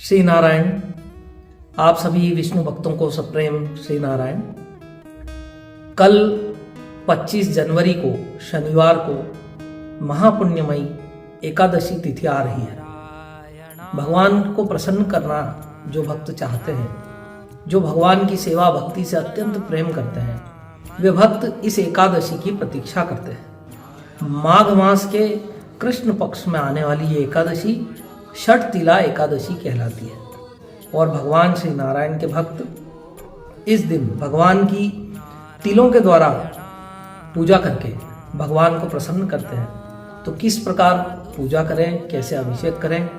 श्री नारायण। आप सभी विष्णु भक्तों को सप्रेम श्री नारायण। कल 25 जनवरी को शनिवार को महापुण्यमयी एकादशी तिथि आ रही है। भगवान को प्रसन्न करना जो भक्त चाहते हैं, जो भगवान की सेवा भक्ति से अत्यंत प्रेम करते हैं, वे भक्त इस एकादशी की प्रतीक्षा करते हैं। माघ मास के कृष्ण पक्ष में आने वाली ये एकादशी षठ तिला एकादशी कहलाती है और भगवान श्री नारायण के भक्त इस दिन भगवान की तिलों के द्वारा पूजा करके भगवान को प्रसन्न करते हैं। तो किस प्रकार पूजा करें, कैसे अभिषेक करें,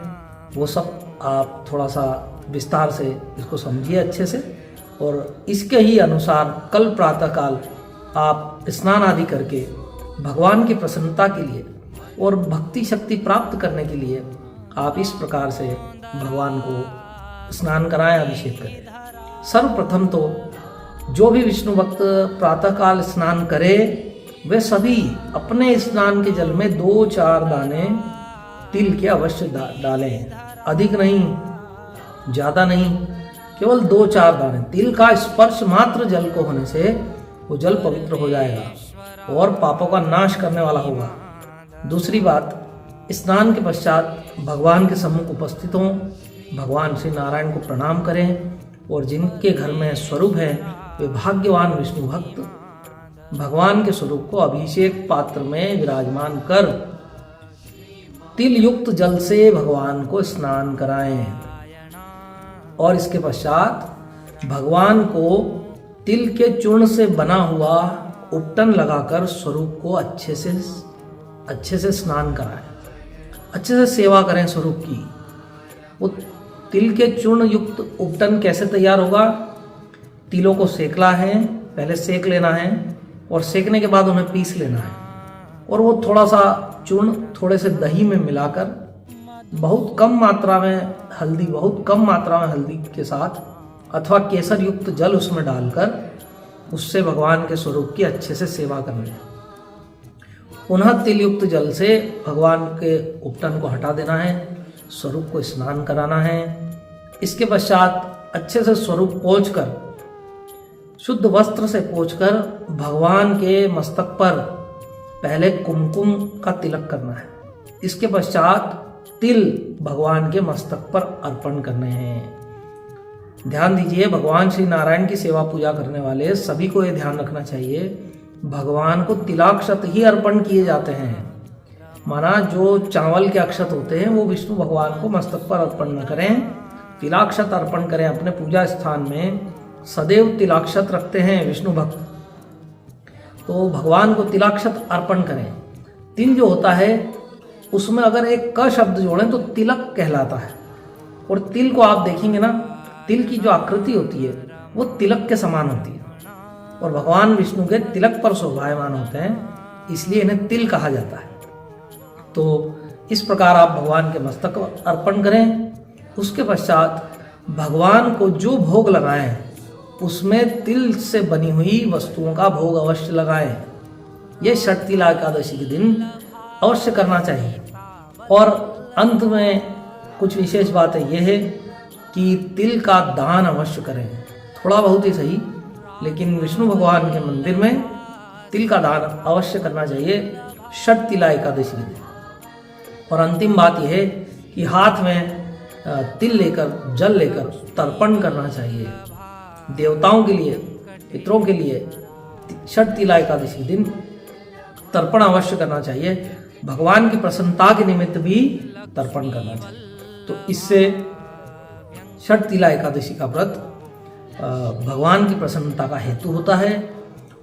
वो सब आप थोड़ा सा विस्तार से इसको समझिए अच्छे से। और इसके ही अनुसार कल प्रातःकाल आप स्नान आदि करके भगवान की प्रसन्नता के लिए और भक्ति शक्ति प्राप्त करने के लिए आप इस प्रकार से भगवान को स्नान कराएं, अभिषेक करें। सर्वप्रथम तो जो भी विष्णु भक्त प्रातःकाल स्नान करे वे सभी अपने स्नान के जल में 2-4 दाने तिल के अवश्य डालें। अधिक नहीं, ज़्यादा नहीं, केवल 2-4 दाने। तिल का स्पर्श मात्र जल को होने से वो जल पवित्र हो जाएगा और पापों का नाश करने वाला होगा। दूसरी बात, स्नान के पश्चात भगवान के सम्मुख उपस्थित हों, भगवान श्री नारायण को प्रणाम करें और जिनके घर में स्वरूप है वे भाग्यवान विष्णु भक्त भगवान के स्वरूप को अभिषेक पात्र में विराजमान कर तिल युक्त जल से भगवान को स्नान कराएं और इसके पश्चात भगवान को तिल के चूर्ण से बना हुआ उपटन लगाकर स्वरूप को अच्छे से स्नान कराएं, अच्छे से सेवा करें स्वरूप की। वो तिल के चूर्ण युक्त उपटन कैसे तैयार होगा? तिलों को सेकना है, पहले सेक लेना है और सेकने के बाद उन्हें पीस लेना है और वो थोड़ा सा चूर्ण थोड़े से दही में मिलाकर बहुत कम मात्रा में हल्दी के साथ अथवा केसर युक्त जल उसमें डालकर उससे भगवान के स्वरूप की अच्छे से सेवा करनी है। पुनः तिल युक्त जल से भगवान के उपटन को हटा देना है, स्वरूप को स्नान कराना है। इसके पश्चात अच्छे से स्वरूप पोंछकर, शुद्ध वस्त्र से पोंछकर भगवान के मस्तक पर पहले कुमकुम का तिलक करना है। इसके पश्चात तिल भगवान के मस्तक पर अर्पण करने हैं। ध्यान दीजिए, भगवान श्री नारायण की सेवा पूजा करने वाले सभी को यह ध्यान रखना चाहिए, भगवान को तिलाक्षत ही अर्पण किए जाते हैं। माना जो चावल के अक्षत होते हैं वो विष्णु भगवान को मस्तक पर अर्पण न करें, तिलाक्षत अर्पण करें। अपने पूजा स्थान में सदैव तिलाक्षत रखते हैं विष्णु भक्त, तो भगवान को तिलाक्षत अर्पण करें। तिल जो होता है उसमें अगर एक क शब्द जोड़ें तो तिलक कहलाता है। और तिल को आप देखेंगे ना, तिल की जो आकृति होती है वो तिलक के समान होती है और भगवान विष्णु के तिलक पर शोभायमान होते हैं, इसलिए इन्हें तिल कहा जाता है। तो इस प्रकार आप भगवान के मस्तक अर्पण करें। उसके पश्चात भगवान को जो भोग लगाएं उसमें तिल से बनी हुई वस्तुओं का भोग अवश्य लगाएं। ये षठ तिला एकादशी के दिन अवश्य करना चाहिए। और अंत में कुछ विशेष बातें यह है कि तिल का दान अवश्य करें, थोड़ा बहुत ही सही, लेकिन विष्णु भगवान के मंदिर में तिल का दान अवश्य करना चाहिए षठ तिला एकादशी के दिन। और अंतिम बात यह है कि हाथ में तिल लेकर, जल लेकर तर्पण करना चाहिए देवताओं के लिए, पितरों के लिए। षठ तिला एकादशी के दिन तर्पण अवश्य करना चाहिए, भगवान की प्रसन्नता के निमित्त भी तर्पण करना चाहिए। तो इससे षठ तिला एकादशी का व्रत भगवान की प्रसन्नता का हेतु होता है।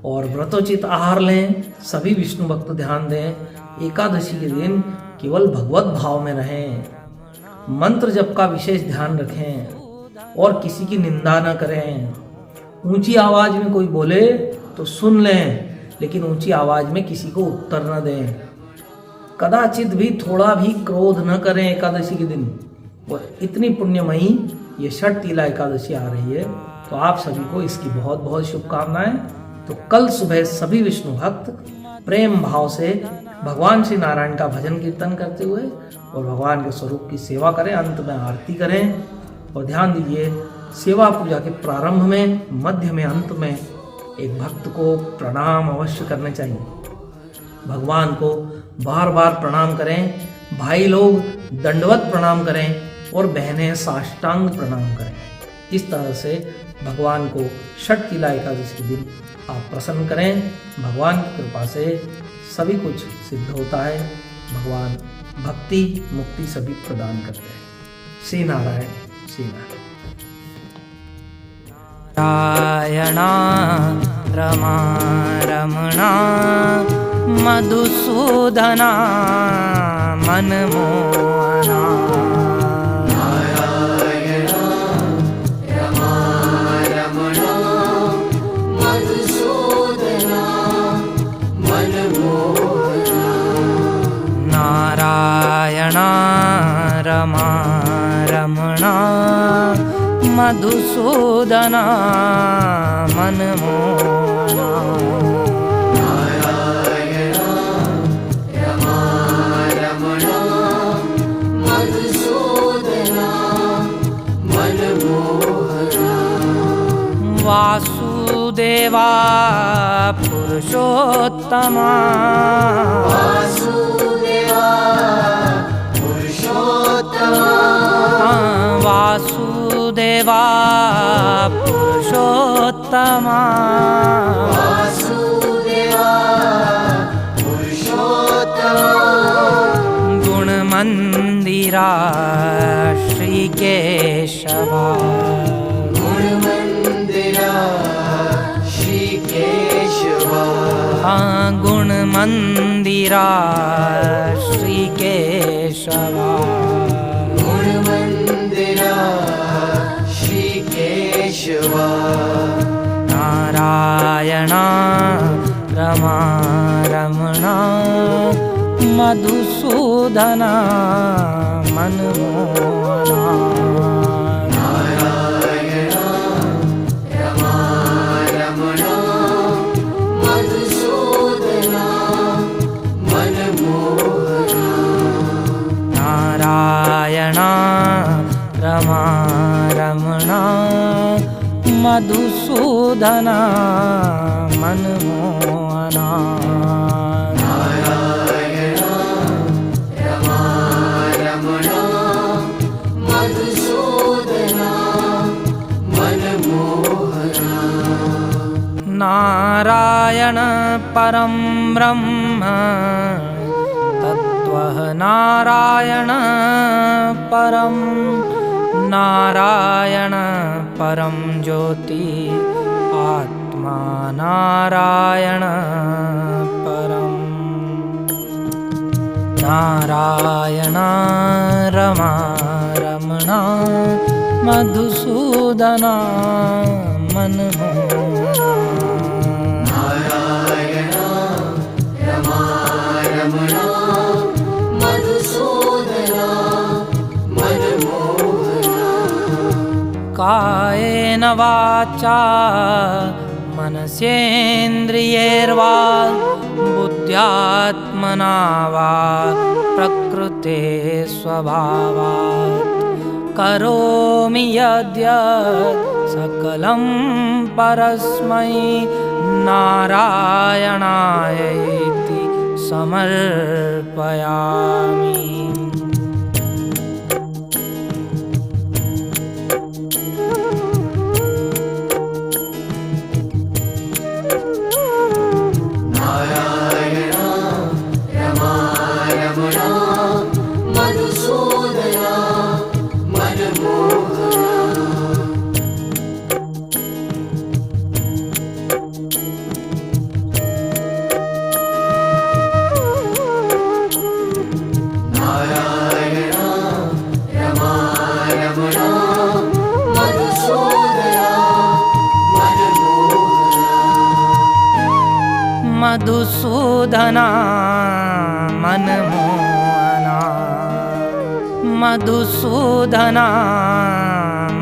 और व्रतोचित आहार लें, सभी विष्णु भक्त ध्यान दें, एकादशी के दिन केवल भगवत भाव में रहें, मंत्र जप का विशेष ध्यान रखें और किसी की निंदा न करें। ऊंची आवाज में कोई बोले तो सुन लें, लेकिन ऊंची आवाज में किसी को उत्तर न दें। कदाचित भी थोड़ा भी क्रोध न करें एकादशी के दिन। और इतनी पुण्यमयी ये षठ तिला एकादशी आ रही है, तो आप सभी को इसकी बहुत बहुत शुभकामनाएं। तो कल सुबह सभी विष्णु भक्त प्रेम भाव से भगवान श्री नारायण का भजन कीर्तन करते हुए और भगवान के स्वरूप की सेवा करें, अंत में आरती करें और ध्यान दीजिए, सेवा पूजा के प्रारंभ में, मध्य में, अंत में एक भक्त को प्रणाम अवश्य करने चाहिए। भगवान को बार बार प्रणाम करें, भाई लोग दंडवत प्रणाम करें और बहनें साष्टांग प्रणाम करें। इस तरह से भगवान को षटतिला एकादशी के दिन आप प्रसन्न करें। भगवान की कृपा से सभी कुछ सिद्ध होता है। भगवान भक्ति मुक्ति सभी प्रदान करते हैं। श्री नारायण, श्री नारायण। नारायणा रमा रमणा मधुसूदना मनमोहना। नारायणा रमा रमणा मधुसूदना मनमोहना। नारायणा रमा रमणा मधुसूदना मनमोहना। वासुदेवा पुरुषोत्तमा। वासुदेवा पुरुषोत्तमा। वासुदेवा पुरुषोत्तमा। वासुदेवा पुरुषोत्तमा। गुणमंदिरा श्रीकेशवा। गुणमंदिरा श्रीकेशवा। गुणमंदिरा श्रीकेशवा। नारायणा रमा रमणा मधुसूदना मनमोहना। नारायणा रमा रमणा मधुसूदना मनमोहना। नारायणा रमा रमणा मधुसूदना मनमोहना। नारायण परं ब्रह्म तत्त्वः। नारायण परं, नारायण परं ज्योति आत्मा। नारायण परं। नारायण रमा रमणा मधुसूदना मनमोहना। नारायणा रमा रमणा मधुसूदना मनमोहना। कायेन वाचा मनसेन्द्रियैर्वा बुद्ध्यात्मना वा प्रकृते स्वभावात् करोमि यद्यत् सकलं परस्मै नारायणायेति समर्पयामि। नारायणा रमा रमणा मधुसूदना मनमोहना। नारायणा रमा रमणा मधुसूदना मनमोहना। मधुसूदना मनमोहना। मधुसूदना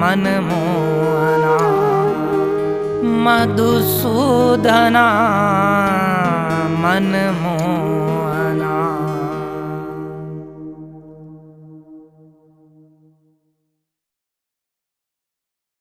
मनमोहना। मधुसूदना मनमोहना।